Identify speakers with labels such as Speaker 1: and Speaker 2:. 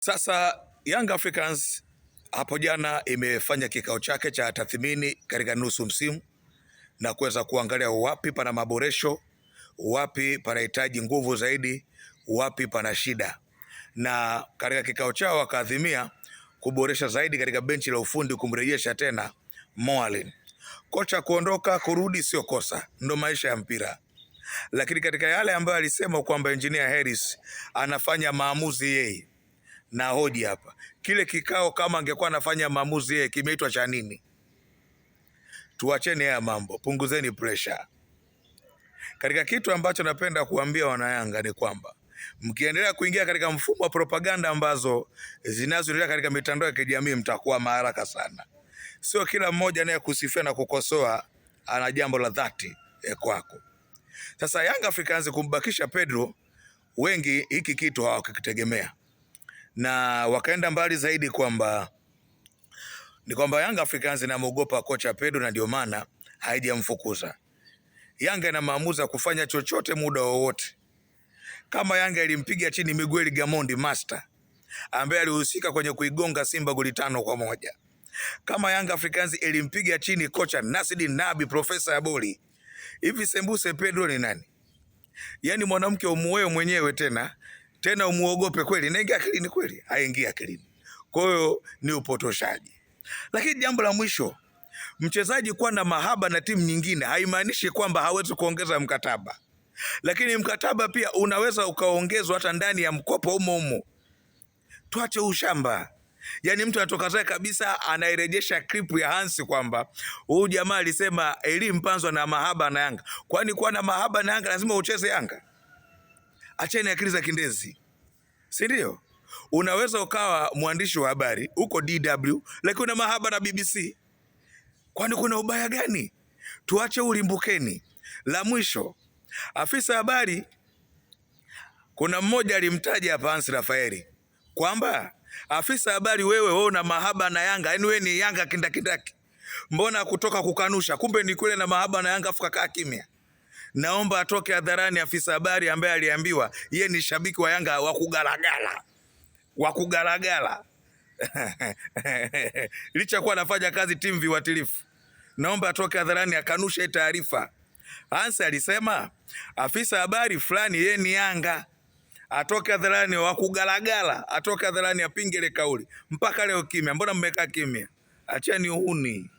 Speaker 1: Sasa Young Africans hapo jana imefanya kikao chake cha tathmini katika nusu msimu na kuweza kuangalia wapi pana maboresho, wapi panahitaji nguvu zaidi, wapi pana shida. Na katika kikao chao wakaadhimia kuboresha zaidi katika benchi la ufundi, kumrejesha tena Moalin. Kocha kuondoka kurudi sio kosa, ndo maisha ya mpira. Lakini katika yale ambayo alisema kwamba Engineer Harris anafanya maamuzi yeye, na hoji hapa, kile kikao kama angekuwa anafanya maamuzi yeye kimeitwa cha nini? Tuacheni haya mambo, punguzeni pressure. Katika kitu ambacho napenda kuambia wanayanga ni kwamba mkiendelea kuingia katika mfumo wa propaganda ambazo zinazoendelea katika mitandao ya kijamii mtakuwa maharaka sana. Sio kila mmoja anayekusifia na kukosoa ana jambo la dhati kwako. Sasa Young Africans kumbakisha Pedro, wengi hiki kitu hawakitegemea, na wakaenda mbali zaidi kwamba Young Africans inamuogopa kocha Pedro na ndio maana haijamfukuza. Yanga ina maamuzi ya kufanya chochote muda wowote. Kama Yanga ilimpiga chini Miguel Gamondi Master ambaye alihusika kwenye kuigonga Simba goli 5-1. Kama Young Africans ilimpiga chini kocha Nasreddine Nabi Profesa ya boli. Hivi sembuse Pedro ni nani? Yaani mwanamke umuoe mwenyewe tena umuogope kweli? Inaingia akilini kweli? Haingii akilini. Kwa hiyo ni upotoshaji. Lakini jambo la mwisho, mchezaji kuwa na mahaba na timu nyingine haimaanishi kwamba hawezi kuongeza mkataba. Lakini mkataba pia unaweza ukaongezwa hata ndani ya mkopo umo. Tuache ushamba. Yaani mtu anatoka zake kabisa anairejesha clip ya Hansi kwamba huyu jamaa alisema Eli Mpanzo na mahaba na Yanga. Kwani kuwa na mahaba na Yanga lazima ucheze Yanga? Acheni akili za kindezi. Si ndio? Unaweza ukawa mwandishi wa habari uko DW lakini una mahaba na BBC. Kwani kuna ubaya gani? Tuache ulimbukeni. La mwisho, afisa habari, kuna mmoja alimtaja hapa Hansi Rafaeli kwamba afisa habari, wewe una mahaba na Yanga, yaani wewe ni Yanga kindakindaki. Mbona kutoka kukanusha? Kumbe ni kule na mahaba na Yanga afuka kaa kimya. Naomba atoke hadharani afisa habari ambaye aliambiwa yeye ni shabiki wa Yanga wa kugalagala. Licha kuwa anafanya kazi timu viwatilifu. Naomba atoke hadharani akanushe taarifa. Hansi alisema afisa habari fulani yeye ni Yanga. Atoke hadharani wa kugalagala, atoke hadharani apinge ile kauli. Mpaka leo kimya. Mbona mmekaa kimya? Acheni uhuni.